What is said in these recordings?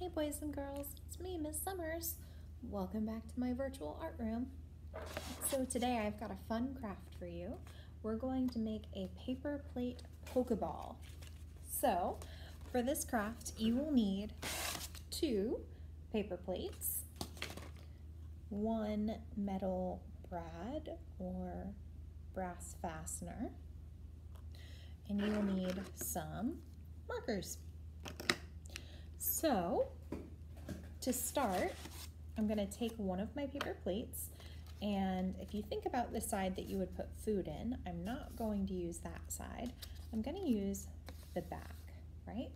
Hey boys and girls, it's me, Miss Summers. Welcome back to my virtual art room. So today I've got a fun craft for you. We're going to make a paper plate Pokeball. So for this craft you will need 2 paper plates, 1 metal brad or brass fastener, and you will need some markers. So to start, I'm going to take one of my paper plates, and if you think about the side that you would put food in, I'm not going to use that side. I'm going to use the back, right?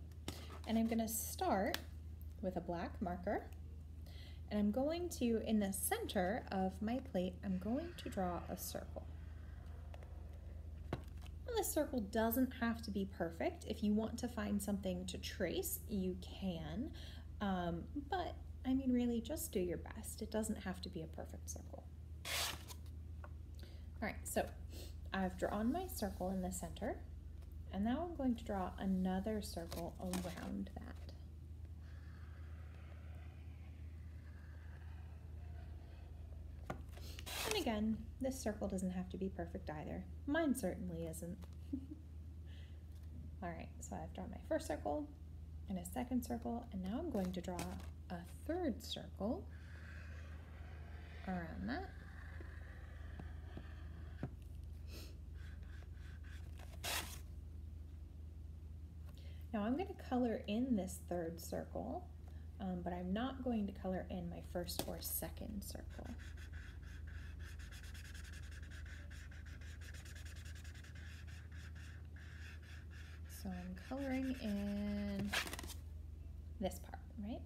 And I'm going to start with a black marker, and I'm going to, in the center of my plate, I'm going to draw a circle. Now, this circle doesn't have to be perfect. If you want to find something to trace, you can, but I mean, really, just do your best. It doesn't have to be a perfect circle. All right, so I've drawn my circle in the center, and now I'm going to draw another circle around that. And again, this circle doesn't have to be perfect either. Mine certainly isn't. All right, so I've drawn my first circle and a second circle, and now I'm going to draw a third circle around that. Now I'm going to color in this third circle, but I'm not going to color in my first or second circle. So I'm coloring in this part, right?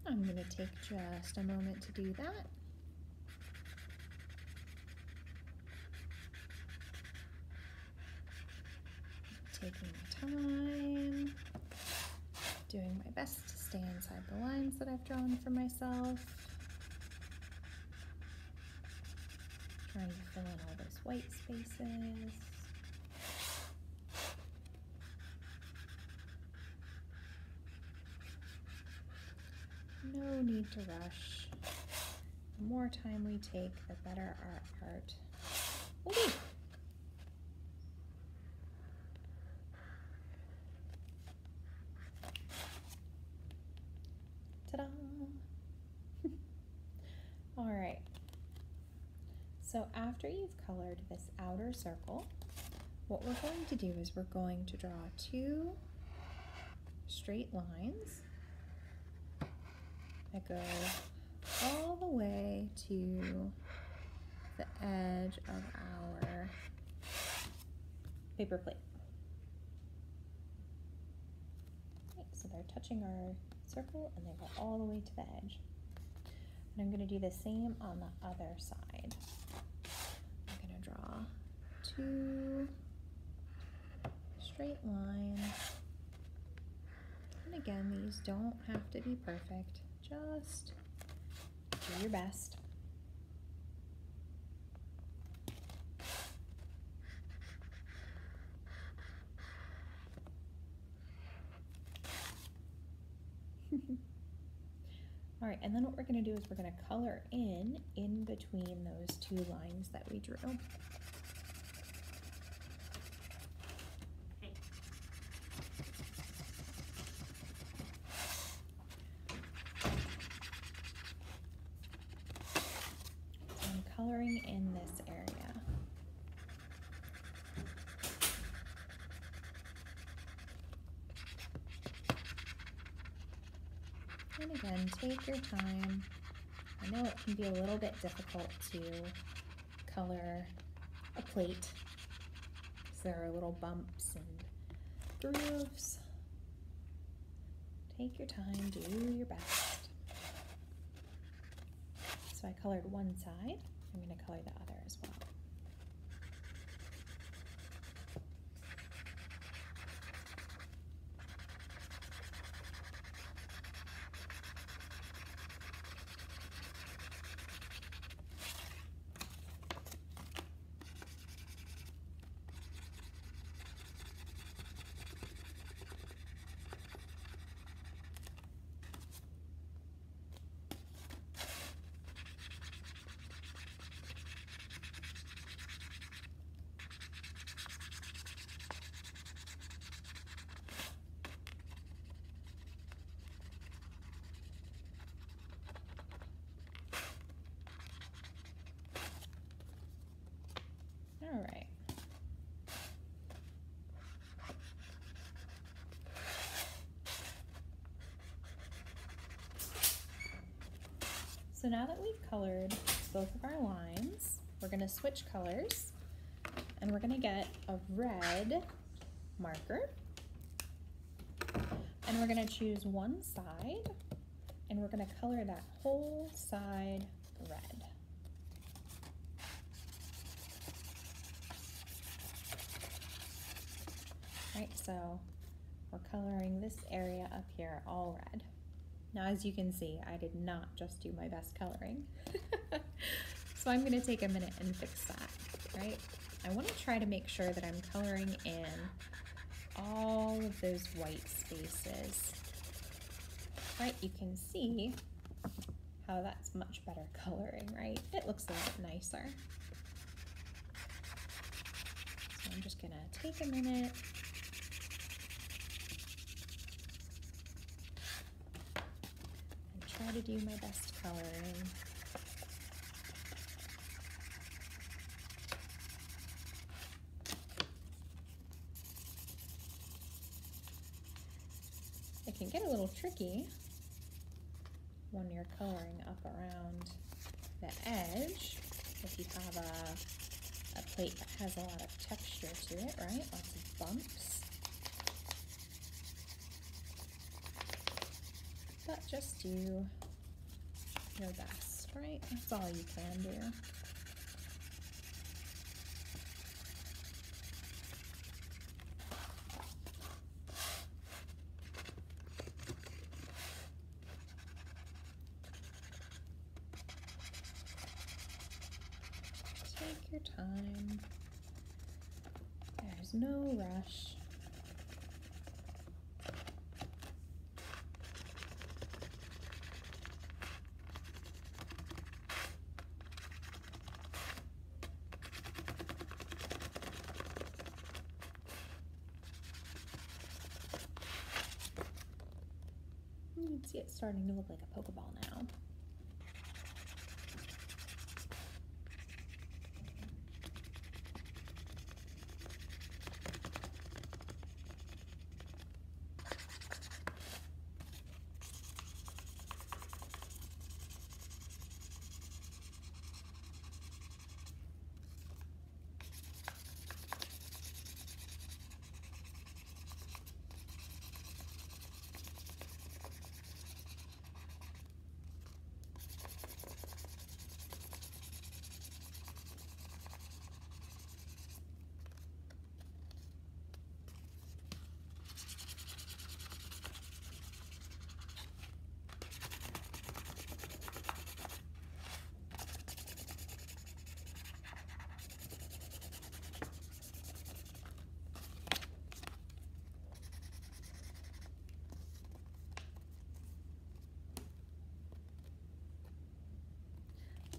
I'm going to take just a moment to do that. Taking my time, doing my best to stay inside the lines that I've drawn for myself. Trying to fill in all those white spaces. No need to rush. The more time we take, the better our art will be. Ta-da! All right. So after you've colored this outer circle, what we're going to do is we're going to draw 2 straight lines that go all the way to the edge of our paper plate. Okay, so they're touching our circle and they go all the way to the edge. And I'm going to do the same on the other side. I'm going to draw 2 straight lines. And again, these don't have to be perfect. Just do your best. All right, and then what we're going to do is we're going to color in between those 2 lines that we drew. So I'm coloring in this area. And again, take your time. I know it can be a little bit difficult to color a plate because there are little bumps and grooves. Take your time, do your best. So I colored one side. I'm going to color the other as well. So now that we've colored both of our lines, we're gonna switch colors and we're gonna get a red marker and we're gonna choose one side and we're gonna color that whole side red. Right, so we're coloring this area up here all red. Now, as you can see, I did not just do my best coloring. So I'm gonna take a minute and fix that, right? I wanna try to make sure that I'm coloring in all of those white spaces. Right, you can see how that's much better coloring, right? It looks a lot nicer. So I'm just gonna take a minute. Try to do my best coloring. It can get a little tricky when you're coloring up around the edge if you have a plate that has a lot of texture to it, right? Lots of bumps. But just do your best, right? That's all you can do. Take your time. There's no rush. You can see it starting to look like a Pokeball now.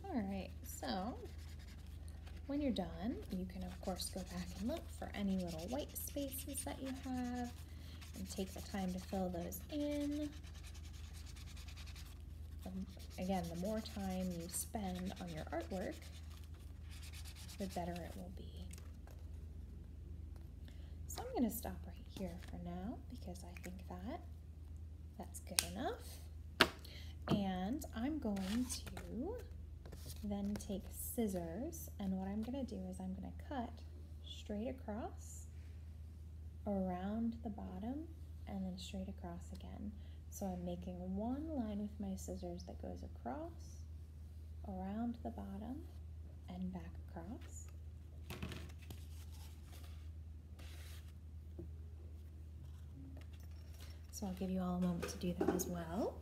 All right, so when you're done, you can of course go back and look for any little white spaces that you have and take the time to fill those in. Again, the more time you spend on your artwork, the better it will be. So I'm going to stop right here for now because I think that's good enough. And I'm going to then take scissors, and what I'm going to do is I'm going to cut straight across around the bottom and then straight across again. So I'm making one line with my scissors that goes across, around the bottom, and back across. So I'll give you all a moment to do that as well.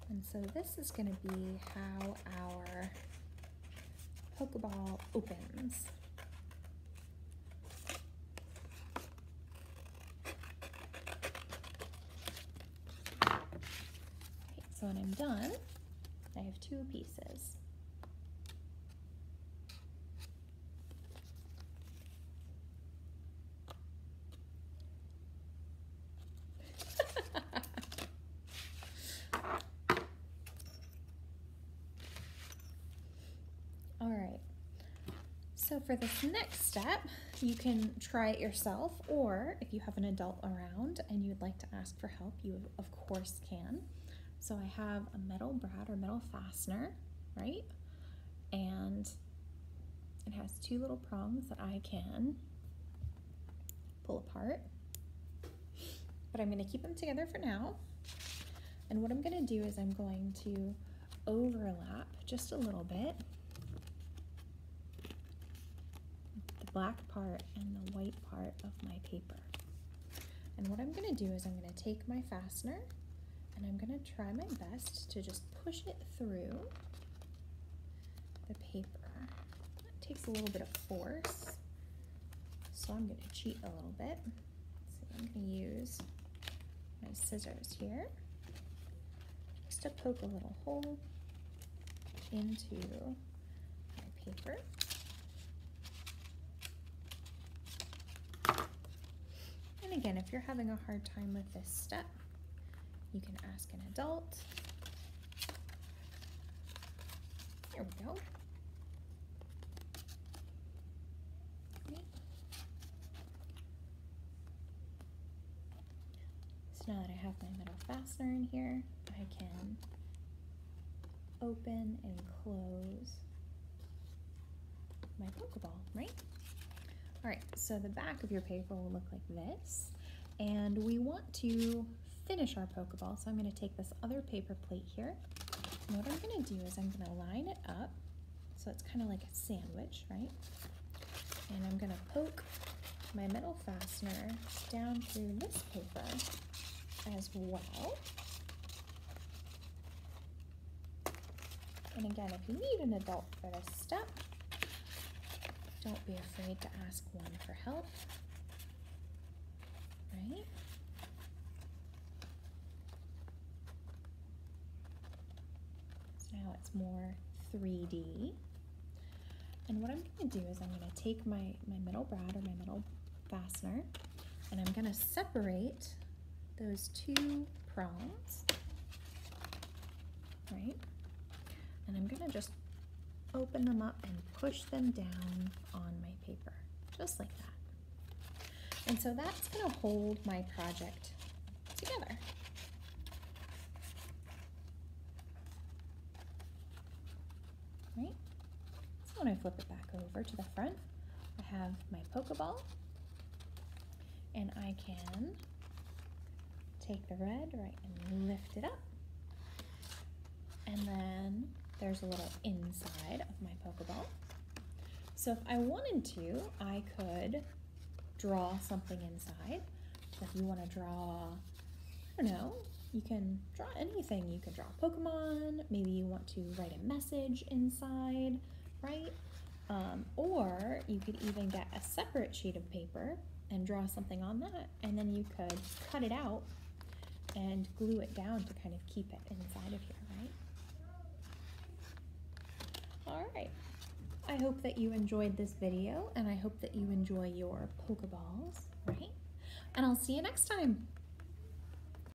And so this is going to be how our Pokeball opens. Okay, so when I'm done, I have two pieces. So for this next step, you can try it yourself, or if you have an adult around and you'd like to ask for help, you of course can. So I have a metal brad or metal fastener, right? And it has two little prongs that I can pull apart, but I'm going to keep them together for now. And what I'm going to do is I'm going to overlap just a little bit the black part and the white part of my paper. And what I'm going to do is I'm going to take my fastener and I'm going to try my best to just push it through the paper. It takes a little bit of force, so I'm going to cheat a little bit. So I'm going to use my scissors here just to poke a little hole into my paper. And again, if you're having a hard time with this step, you can ask an adult. There we go. Okay. So now that I have my metal fastener in here, I can open and close my Pokeball, right? All right, so the back of your paper will look like this, and we want to finish our Pokeball, so I'm going to take this other paper plate here, and what I'm going to do is I'm going to line it up so it's kind of like a sandwich, right? And I'm going to poke my metal fastener down through this paper as well. And again, if you need an adult for this step, don't be afraid to ask one for help, right? So now it's more 3D. And what I'm going to do is I'm going to take my metal brad or my metal fastener, and I'm going to separate those two prongs, right? And I'm going to just open them up and push them down on my paper, just like that. And so that's going to hold my project together. Right? So when I flip it back over to the front, I have my Pokeball, and I can take the red, right, and lift it up. And then there's a little inside of my Pokeball. So if I wanted to, I could draw something inside. So if you want to draw, I don't know, you can draw anything. You could draw Pokemon, maybe you want to write a message inside, right? Or you could even get a separate sheet of paper and draw something on that, and then you could cut it out and glue it down to kind of keep it inside of here, right? All right, I hope that you enjoyed this video, and I hope that you enjoy your Pokeballs, right? And I'll see you next time.